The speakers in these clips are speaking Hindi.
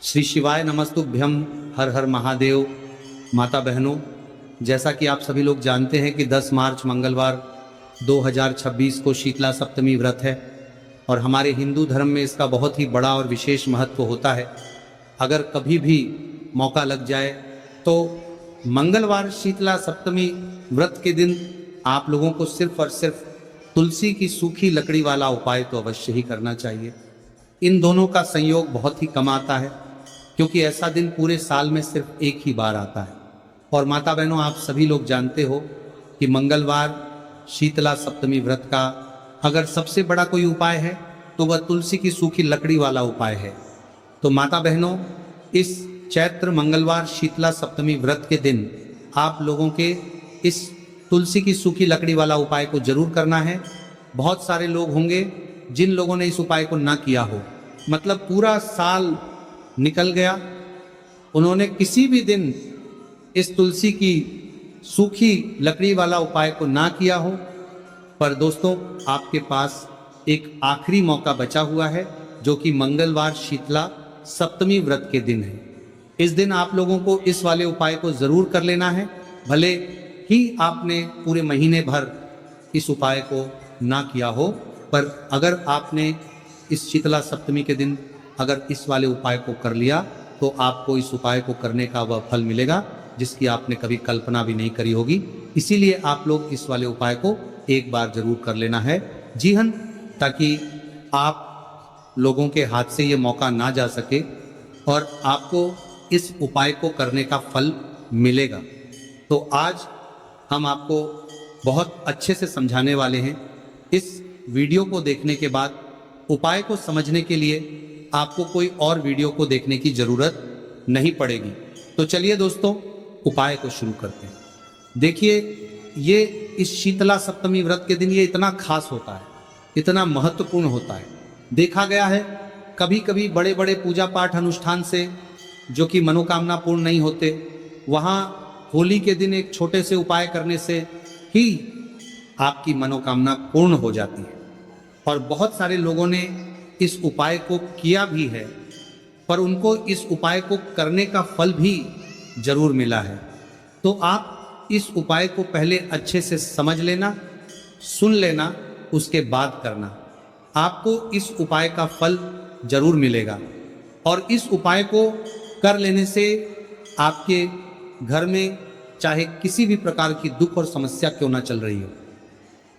श्री शिवाय नमस्तुभ्यम। हर हर महादेव। माता बहनों, जैसा कि आप सभी लोग जानते हैं कि 10 मार्च मंगलवार 2026 को शीतला सप्तमी व्रत है और हमारे हिंदू धर्म में इसका बहुत ही बड़ा और विशेष महत्व होता है। अगर कभी भी मौका लग जाए तो मंगलवार शीतला सप्तमी व्रत के दिन आप लोगों को सिर्फ और सिर्फ तुलसी की सूखी लकड़ी वाला उपाय तो अवश्य ही करना चाहिए। इन दोनों का संयोग बहुत ही कम आता है क्योंकि ऐसा दिन पूरे साल में सिर्फ एक ही बार आता है। और माता बहनों, आप सभी लोग जानते हो कि मंगलवार शीतला सप्तमी व्रत का अगर सबसे बड़ा कोई उपाय है तो वह तुलसी की सूखी लकड़ी वाला उपाय है। तो माता बहनों, इस चैत्र मंगलवार शीतला सप्तमी व्रत के दिन आप लोगों के इस तुलसी की सूखी लकड़ी वाला उपाय को जरूर करना है। बहुत सारे लोग होंगे जिन लोगों ने इस उपाय को ना किया हो, मतलब पूरा साल निकल गया, उन्होंने किसी भी दिन इस तुलसी की सूखी लकड़ी वाला उपाय को ना किया हो। पर दोस्तों, आपके पास एक आखिरी मौका बचा हुआ है जो कि मंगलवार शीतला सप्तमी व्रत के दिन है। इस दिन आप लोगों को इस वाले उपाय को जरूर कर लेना है। भले ही आपने पूरे महीने भर इस उपाय को ना किया हो, पर अगर आपने इस शीतला सप्तमी के दिन अगर इस वाले उपाय को कर लिया तो आपको इस उपाय को करने का वह फल मिलेगा जिसकी आपने कभी कल्पना भी नहीं करी होगी। इसीलिए आप लोग इस वाले उपाय को एक बार जरूर कर लेना है। जी हाँ, ताकि आप लोगों के हाथ से ये मौका ना जा सके और आपको इस उपाय को करने का फल मिलेगा। तो आज हम आपको बहुत अच्छे से समझाने वाले हैं। इस वीडियो को देखने के बाद उपाय को समझने के लिए आपको कोई और वीडियो को देखने की जरूरत नहीं पड़ेगी। तो चलिए दोस्तों, उपाय को शुरू करते हैं। देखिए, ये इस शीतला सप्तमी व्रत के दिन ये इतना खास होता है, इतना महत्वपूर्ण होता है। देखा गया है कभी कभी बड़े बड़े पूजा पाठ अनुष्ठान से जो कि मनोकामना पूर्ण नहीं होते, वहाँ होली के दिन एक छोटे से उपाय करने से ही आपकी मनोकामना पूर्ण हो जाती है। और बहुत सारे लोगों ने इस उपाय को किया भी है, पर उनको इस उपाय को करने का फल भी जरूर मिला है। तो आप इस उपाय को पहले अच्छे से समझ लेना, सुन लेना, उसके बाद करना। आपको इस उपाय का फल जरूर मिलेगा। और इस उपाय को कर लेने से आपके घर में चाहे किसी भी प्रकार की दुख और समस्या क्यों ना चल रही हो,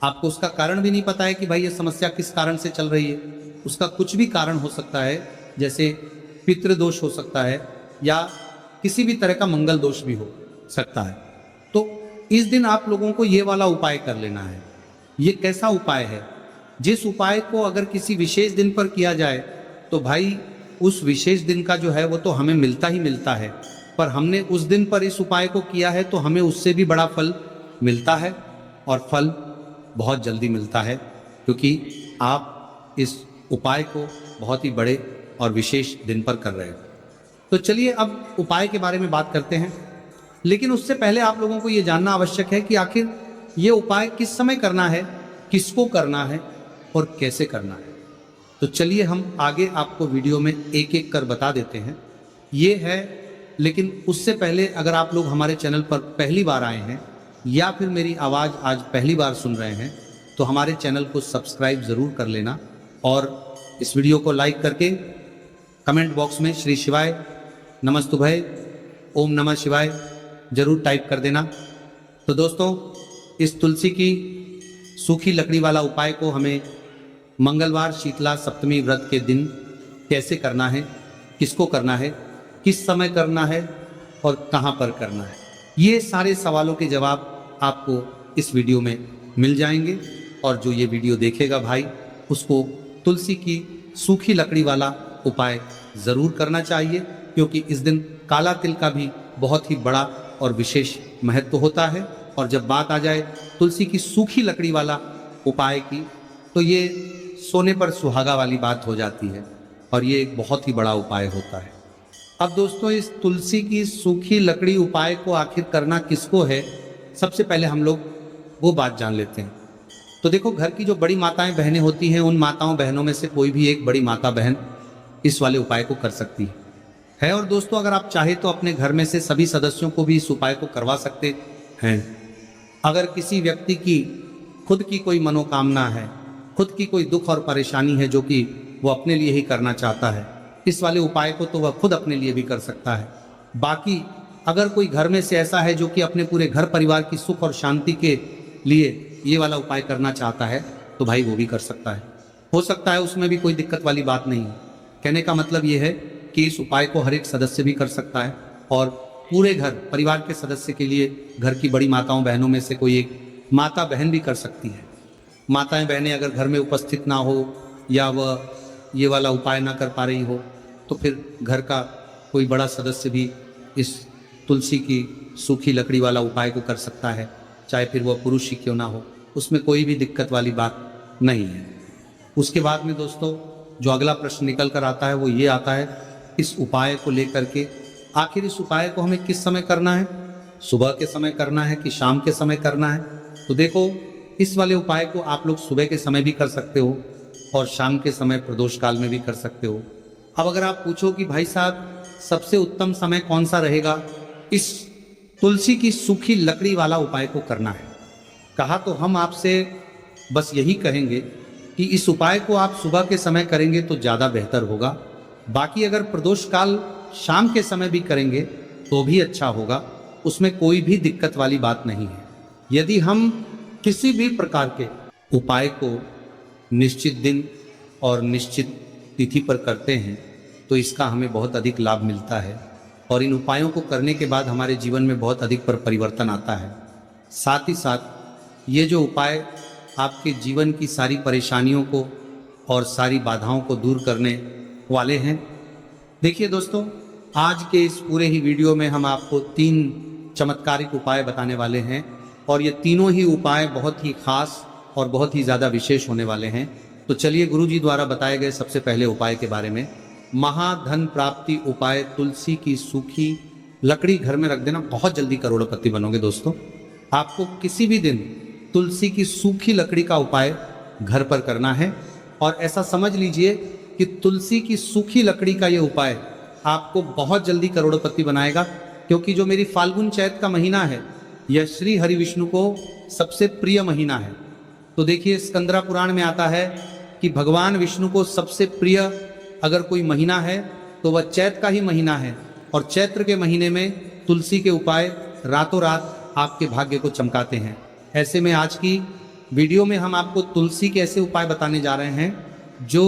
आपको उसका कारण भी नहीं पता है कि भाई ये समस्या किस कारण से चल रही है। उसका कुछ भी कारण हो सकता है, जैसे पितृदोष हो सकता है या किसी भी तरह का मंगल दोष भी हो सकता है। तो इस दिन आप लोगों को ये वाला उपाय कर लेना है। ये कैसा उपाय है? जिस उपाय को अगर किसी विशेष दिन पर किया जाए तो भाई उस विशेष दिन का जो है वो तो हमें मिलता ही मिलता है, पर हमने उस दिन पर इस उपाय को किया है तो हमें उससे भी बड़ा फल मिलता है और फल बहुत जल्दी मिलता है, क्योंकि आप इस उपाय को बहुत ही बड़े और विशेष दिन पर कर रहे हैं। तो चलिए अब उपाय के बारे में बात करते हैं। लेकिन उससे पहले आप लोगों को ये जानना आवश्यक है कि आखिर ये उपाय किस समय करना है, किसको करना है और कैसे करना है। तो चलिए हम आगे आपको वीडियो में एक एक कर बता देते हैं। ये है, लेकिन उससे पहले अगर आप लोग हमारे चैनल पर पहली बार आए हैं या फिर मेरी आवाज़ आज पहली बार सुन रहे हैं तो हमारे चैनल को सब्सक्राइब ज़रूर कर लेना और इस वीडियो को लाइक करके कमेंट बॉक्स में श्री शिवाय नमस्तुभय ओम नमः शिवाय जरूर टाइप कर देना। तो दोस्तों, इस तुलसी की सूखी लकड़ी वाला उपाय को हमें मंगलवार शीतला सप्तमी व्रत के दिन कैसे करना है, किसको करना है, किस समय करना है और कहाँ पर करना है, ये सारे सवालों के जवाब आपको इस वीडियो में मिल जाएंगे। और जो ये वीडियो देखेगा भाई, उसको तुलसी की सूखी लकड़ी वाला उपाय ज़रूर करना चाहिए, क्योंकि इस दिन काला तिल का भी बहुत ही बड़ा और विशेष महत्व होता है। और जब बात आ जाए तुलसी की सूखी लकड़ी वाला उपाय की, तो ये सोने पर सुहागा वाली बात हो जाती है और ये एक बहुत ही बड़ा उपाय होता है। अब दोस्तों, इस तुलसी की सूखी लकड़ी उपाय को आखिर करना किसको है, सबसे पहले हम लोग वो बात जान लेते हैं। तो देखो, घर की जो बड़ी माताएं बहनें होती हैं, उन माताओं बहनों में से कोई भी एक बड़ी माता बहन इस वाले उपाय को कर सकती है। है। और दोस्तों, अगर आप चाहे तो अपने घर में से सभी सदस्यों को भी इस उपाय को करवा सकते हैं। अगर किसी व्यक्ति की खुद की कोई मनोकामना है, खुद की कोई दुख और परेशानी है जो कि वो अपने लिए ही करना चाहता है, इस वाले उपाय को तो वह खुद अपने लिए भी कर सकता है। बाकी अगर कोई घर में से ऐसा है जो कि अपने पूरे घर परिवार की सुख और शांति के लिए ये वाला उपाय करना चाहता है, तो भाई वो भी कर सकता है। हो सकता है उसमें भी कोई दिक्कत वाली बात नहीं है। कहने का मतलब ये है कि इस उपाय को हर एक सदस्य भी कर सकता है और पूरे घर परिवार के सदस्य के लिए घर की बड़ी माताओं बहनों में से कोई एक माता बहन भी कर सकती है। माताएं बहनें अगर घर में उपस्थित ना हो या वह ये वाला उपाय ना कर पा रही हो, तो फिर घर का कोई बड़ा सदस्य भी इस तुलसी की सूखी लकड़ी वाला उपाय को कर सकता है, चाहे फिर वह पुरुष ही क्यों ना हो। उसमें कोई भी दिक्कत वाली बात नहीं है। उसके बाद में दोस्तों जो अगला प्रश्न निकल कर आता है वो ये आता है, इस उपाय को लेकर के आखिर इस उपाय को हमें किस समय करना है, सुबह के समय करना है कि शाम के समय करना है। तो देखो, इस वाले उपाय को आप लोग सुबह के समय भी कर सकते हो और शाम के समय प्रदोष काल में भी कर सकते हो। अब अगर आप पूछो कि भाई साहब सबसे उत्तम समय कौन सा रहेगा इस तुलसी की सूखी लकड़ी वाला उपाय को करना है, कहा तो हम आपसे बस यही कहेंगे कि इस उपाय को आप सुबह के समय करेंगे तो ज़्यादा बेहतर होगा। बाकी अगर प्रदोष काल शाम के समय भी करेंगे तो भी अच्छा होगा, उसमें कोई भी दिक्कत वाली बात नहीं है। यदि हम किसी भी प्रकार के उपाय को निश्चित दिन और निश्चित तिथि पर करते हैं तो इसका हमें बहुत अधिक लाभ मिलता है और इन उपायों को करने के बाद हमारे जीवन में बहुत अधिक परिवर्तन आता है। साथ ही साथ ये जो उपाय आपके जीवन की सारी परेशानियों को और सारी बाधाओं को दूर करने वाले हैं। देखिए दोस्तों, आज के इस पूरे ही वीडियो में हम आपको 3 चमत्कारिक उपाय बताने वाले हैं और ये तीनों ही उपाय बहुत ही खास और बहुत ही ज़्यादा विशेष होने वाले हैं। तो चलिए गुरु जी द्वारा बताए गए सबसे पहले उपाय के बारे में। महाधन प्राप्ति उपाय, तुलसी की सूखी लकड़ी घर में रख देना, बहुत जल्दी करोड़पति बनोगे दोस्तों। आपको किसी भी दिन तुलसी की सूखी लकड़ी का उपाय घर पर करना है और ऐसा समझ लीजिए कि तुलसी की सूखी लकड़ी का ये उपाय आपको बहुत जल्दी करोड़पति बनाएगा, क्योंकि जो मेरी फाल्गुन चैत का महीना है यह श्री हरि विष्णु को सबसे प्रिय महीना है। तो देखिए, स्कंदरा पुराण में आता है कि भगवान विष्णु को सबसे प्रिय अगर कोई महीना है तो वह चैत का ही महीना है और चैत्र के महीने में तुलसी के उपाय रातों रात आपके भाग्य को चमकाते हैं। ऐसे में आज की वीडियो में हम आपको तुलसी के ऐसे उपाय बताने जा रहे हैं जो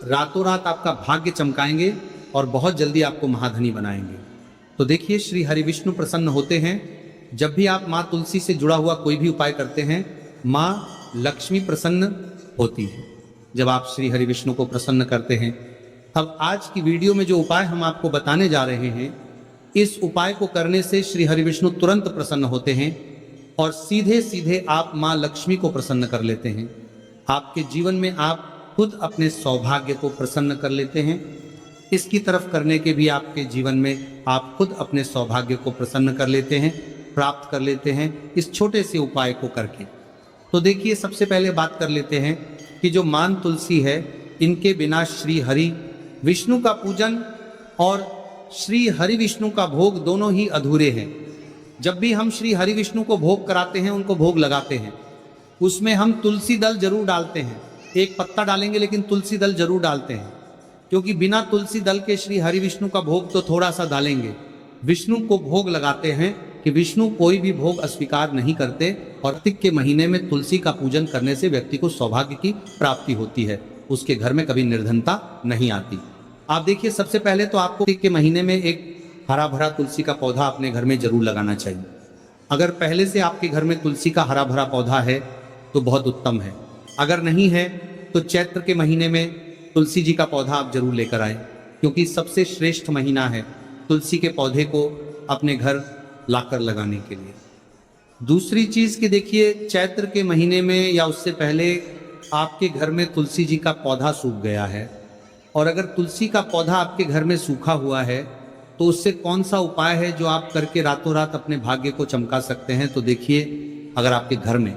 रातों रात आपका भाग्य चमकाएंगे और बहुत जल्दी आपको महाधनी बनाएंगे। तो देखिए, श्री हरि विष्णु प्रसन्न होते हैं जब भी आप माँ तुलसी से जुड़ा हुआ कोई भी उपाय करते हैं। माँ लक्ष्मी प्रसन्न होती है जब आप श्री हरि विष्णु को प्रसन्न करते हैं। अब आज की वीडियो में जो उपाय हम आपको बताने जा रहे हैं, इस उपाय को करने से श्री हरि विष्णु तुरंत प्रसन्न होते हैं और सीधे सीधे आप माँ लक्ष्मी को प्रसन्न कर लेते हैं। आपके जीवन में आप खुद अपने सौभाग्य को प्रसन्न कर लेते हैं। इसकी तरफ करने के भी आपके जीवन में आप खुद अपने सौभाग्य को प्रसन्न कर लेते हैं, प्राप्त कर लेते हैं इस छोटे से उपाय को करके। तो देखिए, सबसे पहले बात कर लेते हैं कि जो मान तुलसी है, इनके बिना श्री हरि विष्णु का पूजन और श्री हरि विष्णु का भोग दोनों ही अधूरे हैं। जब भी हम श्री हरि विष्णु को भोग कराते हैं, उनको भोग लगाते हैं, उसमें हम तुलसी दल जरूर डालते हैं। एक पत्ता डालेंगे लेकिन तुलसी दल जरूर डालते हैं, क्योंकि बिना तुलसी दल के श्री हरि विष्णु का भोग तो थोड़ा सा डालेंगे। विष्णु को भोग लगाते हैं कि विष्णु कोई भी भोग अस्वीकार नहीं करते और कार्तिक के महीने में तुलसी का पूजन करने से व्यक्ति को सौभाग्य की प्राप्ति होती है, उसके घर में कभी निर्धनता नहीं आती। आप देखिए, सबसे पहले तो आपको कार्तिक के महीने में एक हरा भरा तुलसी का पौधा अपने घर में जरूर लगाना चाहिए। अगर पहले से आपके घर में तुलसी का हरा भरा पौधा है तो बहुत उत्तम है। अगर नहीं है तो चैत्र के महीने में तुलसी जी का पौधा आप जरूर लेकर आए, क्योंकि सबसे श्रेष्ठ महीना है तुलसी के पौधे को अपने घर लाकर लगाने के लिए। दूसरी चीज कि देखिए, चैत्र के महीने में या उससे पहले आपके घर में तुलसी जी का पौधा सूख गया है और अगर तुलसी का पौधा आपके घर में सूखा हुआ है तो उससे कौन सा उपाय है जो आप करके रातों रात अपने भाग्य को चमका सकते हैं। तो देखिए, अगर आपके घर में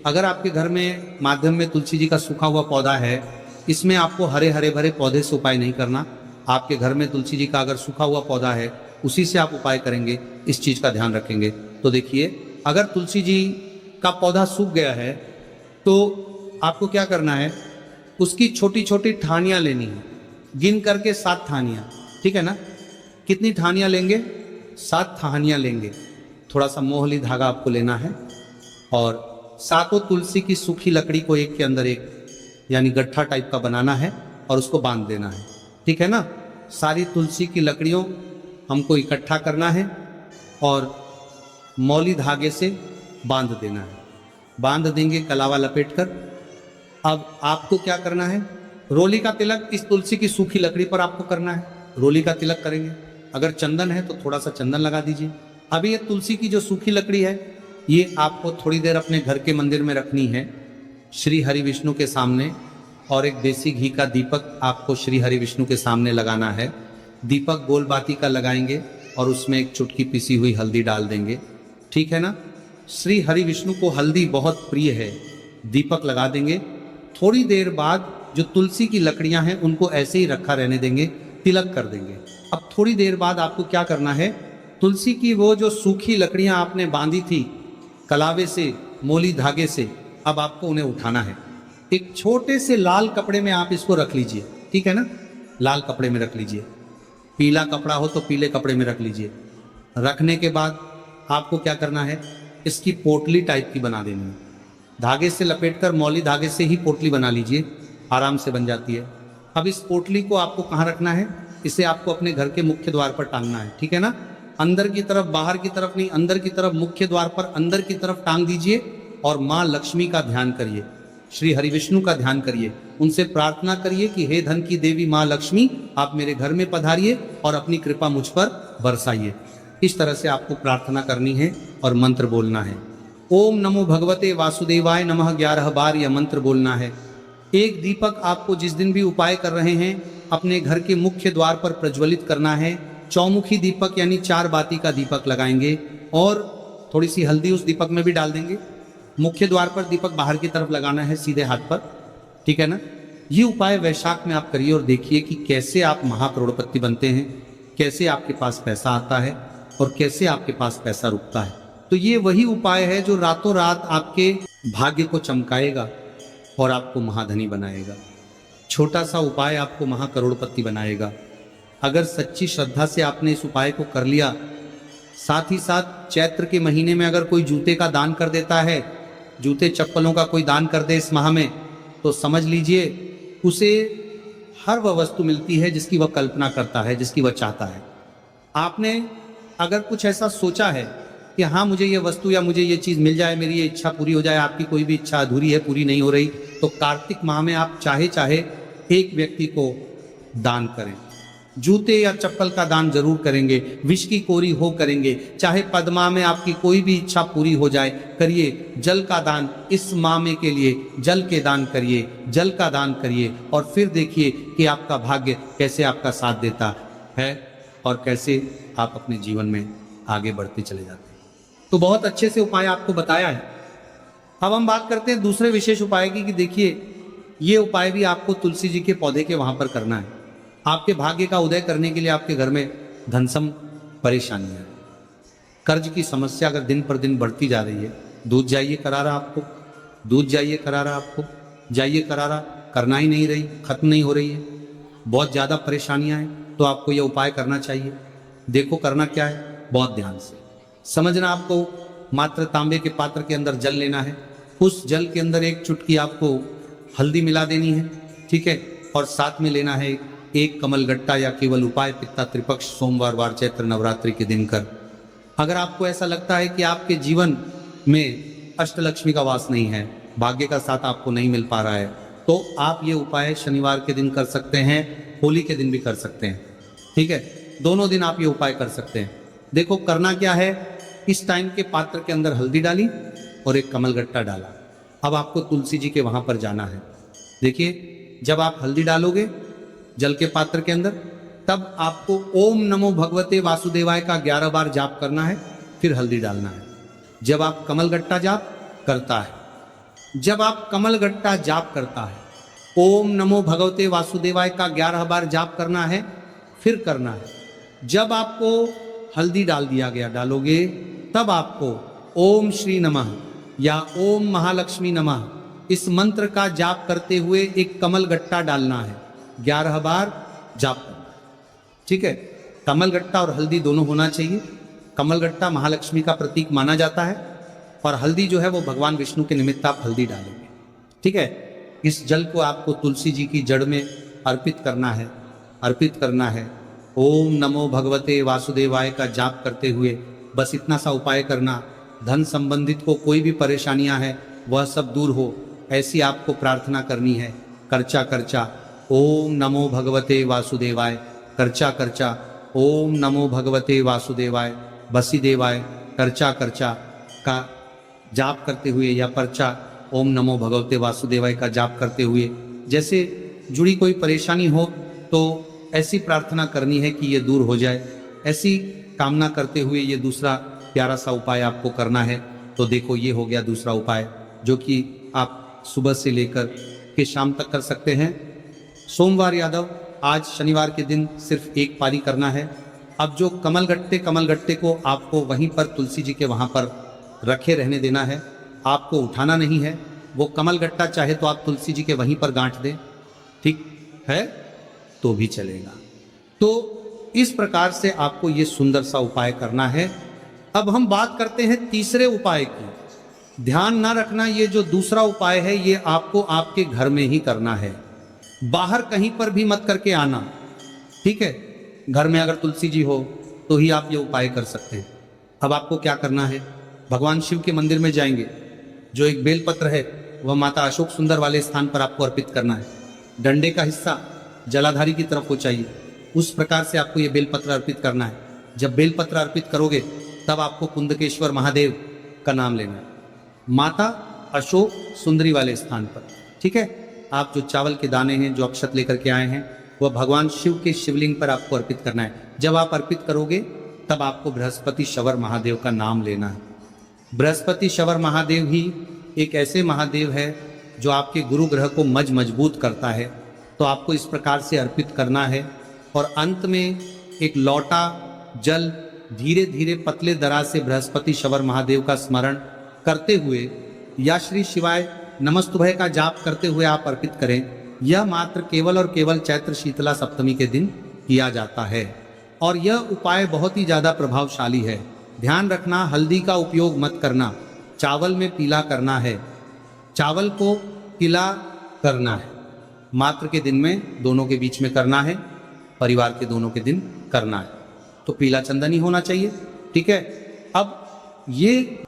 अगर आपके घर में माध्यम में तुलसी जी का सूखा हुआ पौधा है, इसमें आपको हरे हरे भरे पौधे से उपाय नहीं करना, आपके घर में तुलसी जी का अगर सूखा हुआ पौधा है, उसी से आप उपाय करेंगे, इस चीज का ध्यान रखेंगे। तो देखिए, अगर तुलसी जी का पौधा सूख गया है तो आपको क्या करना है, उसकी छोटी छोटी ठानियां लेनी है, गिन करके 7 ठानियां, ठीक है ना। कितनी ठानियां लेंगे? 7 ठानियां लेंगे। थोड़ा सा मोहली धागा आपको लेना है और 7 तुलसी की सूखी लकड़ी को एक के अंदर एक, यानी गट्ठा टाइप का बनाना है और उसको बांध देना है, ठीक है ना। सारी तुलसी की लकड़ियों हमको इकट्ठा करना है और मौली धागे से बांध देना है। बांध देंगे कलावा लपेटकर। अब आपको क्या करना है, रोली का तिलक इस तुलसी की सूखी लकड़ी पर आपको करना है, रोली का तिलक करेंगे। अगर चंदन है तो थोड़ा सा चंदन लगा दीजिए। अभी ये तुलसी की जो सूखी लकड़ी है, ये आपको थोड़ी देर अपने घर के मंदिर में रखनी है, श्री हरि विष्णु के सामने, और एक देसी घी का दीपक आपको श्री हरि विष्णु के सामने लगाना है। दीपक गोल बाती का लगाएंगे और उसमें एक चुटकी पिसी हुई हल्दी डाल देंगे, ठीक है ना। श्री हरि विष्णु को हल्दी बहुत प्रिय है। दीपक लगा देंगे। थोड़ी देर बाद जो तुलसी की लकड़ियां हैं उनको ऐसे ही रखा रहने देंगे, तिलक कर देंगे। अब थोड़ी देर बाद आपको क्या करना है, तुलसी की वो जो सूखी लकड़ियां आपने बांधी थी कलावे से, मोली धागे से, अब आपको उन्हें उठाना है। एक छोटे से लाल कपड़े में आप इसको रख लीजिए, ठीक है ना। लाल कपड़े में रख लीजिए, पीला कपड़ा हो तो पीले कपड़े में रख लीजिए। रखने के बाद आपको क्या करना है, इसकी पोटली टाइप की बना देनी है। धागे से लपेटकर, मौली धागे से ही पोटली बना लीजिए, आराम से बन जाती है। अब इस पोटली को आपको कहाँ रखना है, इसे आपको अपने घर के मुख्य द्वार पर टांगना है, ठीक है ना। अंदर की तरफ, बाहर की तरफ नहीं, अंदर की तरफ, मुख्य द्वार पर अंदर की तरफ टांग दीजिए और माँ लक्ष्मी का ध्यान करिए, श्री हरि विष्णु का ध्यान करिए। उनसे प्रार्थना करिए कि हे धन की देवी माँ लक्ष्मी, आप मेरे घर में पधारिए और अपनी कृपा मुझ पर बरसाइए। इस तरह से आपको प्रार्थना करनी है और मंत्र बोलना है। ओम नमो भगवते वासुदेवाय नमः 11 बार यह मंत्र बोलना है। एक दीपक आपको जिस दिन भी उपाय कर रहे हैं अपने घर के मुख्य द्वार पर प्रज्वलित करना है। चौमुखी दीपक यानी 4 बाती का दीपक लगाएंगे और थोड़ी सी हल्दी उस दीपक में भी डाल देंगे। मुख्य द्वार पर दीपक बाहर की तरफ लगाना है, सीधे हाथ पर, ठीक है ना। ये उपाय वैशाख में आप करिए और देखिए कि कैसे आप महाकरोड़पति बनते हैं, कैसे आपके पास पैसा आता है और कैसे आपके पास पैसा रुकता है। तो ये वही उपाय है जो रातों रात आपके भाग्य को चमकाएगा और आपको महाधनी बनाएगा। छोटा सा उपाय आपको महाकरोड़पति बनाएगा। अगर सच्ची श्रद्धा से आपने इस उपाय को कर लिया, साथ ही साथ चैत्र के महीने में अगर कोई जूते का दान कर देता है, जूते चप्पलों का कोई दान कर दे इस माह में, तो समझ लीजिए उसे हर वह वस्तु मिलती है जिसकी वह कल्पना करता है, जिसकी वह चाहता है। आपने अगर कुछ ऐसा सोचा है कि हाँ मुझे ये वस्तु या मुझे ये चीज़ मिल जाए, मेरी ये इच्छा पूरी हो जाए, आपकी कोई भी इच्छा अधूरी है, पूरी नहीं हो रही, तो कार्तिक माह में आप चाहे एक व्यक्ति को दान करें। जूते या चप्पल का दान जरूर करेंगे, विष की कोरी हो करेंगे, चाहे पद्मा में आपकी कोई भी इच्छा पूरी हो जाए, करिए। जल का दान इस माह में के लिए जल के दान करिए, जल का दान करिए और फिर देखिए कि आपका भाग्य कैसे आपका साथ देता है और कैसे आप अपने जीवन में आगे बढ़ते चले जाते हैं। तो बहुत अच्छे से उपाय आपको बताया है। अब हम बात करते हैं दूसरे विशेष उपाय की कि देखिए ये उपाय भी आपको तुलसी जी के पौधे के वहां पर करना है। आपके भाग्य का उदय करने के लिए आपके घर में धनसम परेशानी है, कर्ज की समस्या अगर दिन पर दिन बढ़ती जा रही है, दूध जाइए करारा आपको, दूध जाइए करारा आपको, जाइए करारा करना ही नहीं रही, खत्म नहीं हो रही है, बहुत ज़्यादा परेशानियां हैं, तो आपको यह उपाय करना चाहिए। देखो करना क्या है, बहुत ध्यान से समझना। आपको मात्र तांबे के पात्र के अंदर जल लेना है, उस जल के अंदर एक चुटकी आपको हल्दी मिला देनी है, ठीक है, और साथ में लेना है एक कमलगट्टा या केवल उपाय पित्ता त्रिपक्ष सोमवार वार चैत्र नवरात्रि के दिन कर। अगर आपको ऐसा लगता है कि आपके जीवन में अष्टलक्ष्मी का वास नहीं है, भाग्य का साथ आपको नहीं मिल पा रहा है, तो आप ये उपाय शनिवार के दिन कर सकते हैं, होली के दिन भी कर सकते हैं, ठीक है, दोनों दिन आप ये उपाय कर सकते हैं। देखो करना क्या है, इस टाइम के पात्र के अंदर हल्दी डाली और एक कमलगट्टा डाला। अब आपको तुलसी जी के वहां पर जाना है। देखिए जब आप हल्दी डालोगे जल के पात्र के अंदर, तब आपको ओम नमो भगवते वासुदेवाय का 11 बार जाप करना है, फिर हल्दी डालना है। जब आप कमलगट्टा जाप करता है, जब आप कमलगट्टा जाप करता है, ओम नमो भगवते वासुदेवाय का 11 बार जाप करना है, फिर करना है। जब आपको हल्दी डाल दिया गया, डालोगे, तब आपको ओम श्री नमः या ओम महालक्ष्मी नमः इस मंत्र का जाप करते हुए एक कमल गट्टा डालना है, 11 बार जाप करना है। ठीक है, कमल गट्टा और हल्दी दोनों होना चाहिए। कमल गट्टा महालक्ष्मी का प्रतीक माना जाता है और हल्दी जो है वो भगवान विष्णु के निमित्त आप हल्दी डालेंगे। ठीक है, इस जल को आपको तुलसी जी की जड़ में अर्पित करना है, अर्पित करना है। ओम नमो भगवते वासुदेवाय का जाप करते हुए बस इतना सा उपाय करना, धन संबंधित को कोई भी परेशानियां हैं वह सब दूर हो, ऐसी आपको प्रार्थना करनी है। करचा करचा ओम नमो भगवते वासुदेवाय, करचा करचा ओम नमो भगवते वासुदेवाय, बसीदेवाय, करचा करचा का जाप करते हुए या पर्चा ओम नमो भगवते वासुदेवाय का जाप करते हुए, जैसे जुड़ी कोई परेशानी हो तो ऐसी प्रार्थना करनी है कि ये दूर हो जाए। ऐसी कामना करते हुए ये दूसरा प्यारा सा उपाय आपको करना है। तो देखो, ये हो गया दूसरा उपाय जो कि आप सुबह से लेकर के शाम तक कर सकते हैं। सोमवार यादव, आज शनिवार के दिन सिर्फ एक पारी करना है। अब जो कमल गट्टे को आपको वहीं पर तुलसी जी के वहाँ पर रखे रहने देना है, आपको उठाना नहीं है। वो कमल गट्टा चाहे तो आप तुलसी जी के वहीं पर गांठ दें, ठीक है, तो भी चलेगा। तो इस प्रकार से आपको ये सुंदर सा उपाय करना है। अब हम बात करते हैं तीसरे उपाय की। ध्यान ना रखना, ये जो दूसरा उपाय है ये आपको आपके घर में ही करना है, बाहर कहीं पर भी मत करके आना। ठीक है, घर में अगर तुलसी जी हो तो ही आप ये उपाय कर सकते हैं। अब आपको क्या करना है, भगवान शिव के मंदिर में जाएंगे, जो एक बेलपत्र है वह माता अशोक सुंदर वाले स्थान पर आपको अर्पित करना है। डंडे का हिस्सा जलाधारी की तरफ हो चाहिए, उस प्रकार से आपको ये बेलपत्र अर्पित करना है। जब बेलपत्र अर्पित करोगे तब आपको कुंदकेश्वर महादेव का नाम लेना है, माता अशोक सुंदरी वाले स्थान पर। ठीक है, आप जो चावल के दाने हैं, जो अक्षत लेकर के आए हैं, वह भगवान शिव के शिवलिंग पर आपको अर्पित करना है। जब आप अर्पित करोगे तब आपको बृहस्पति शवर महादेव का नाम लेना है। बृहस्पति शवर महादेव ही एक ऐसे महादेव है जो आपके गुरु ग्रह को मजबूत करता है। तो आपको इस प्रकार से अर्पित करना है और अंत में एक लौटा जल धीरे धीरे पतले दरा से बृहस्पति शवर महादेव का स्मरण करते हुए या श्री शिवाय नमस्तुभय का जाप करते हुए आप अर्पित करें। यह मात्र केवल और केवल चैत्र शीतला सप्तमी के दिन किया जाता है और यह उपाय बहुत ही ज़्यादा प्रभावशाली है। ध्यान रखना, हल्दी का उपयोग मत करना, चावल में पीला करना है, चावल को पीला करना है, मात्र के दिन में दोनों के बीच में करना है, परिवार के दोनों के दिन करना है। तो पीला चंदन ही होना चाहिए। ठीक है, अब ये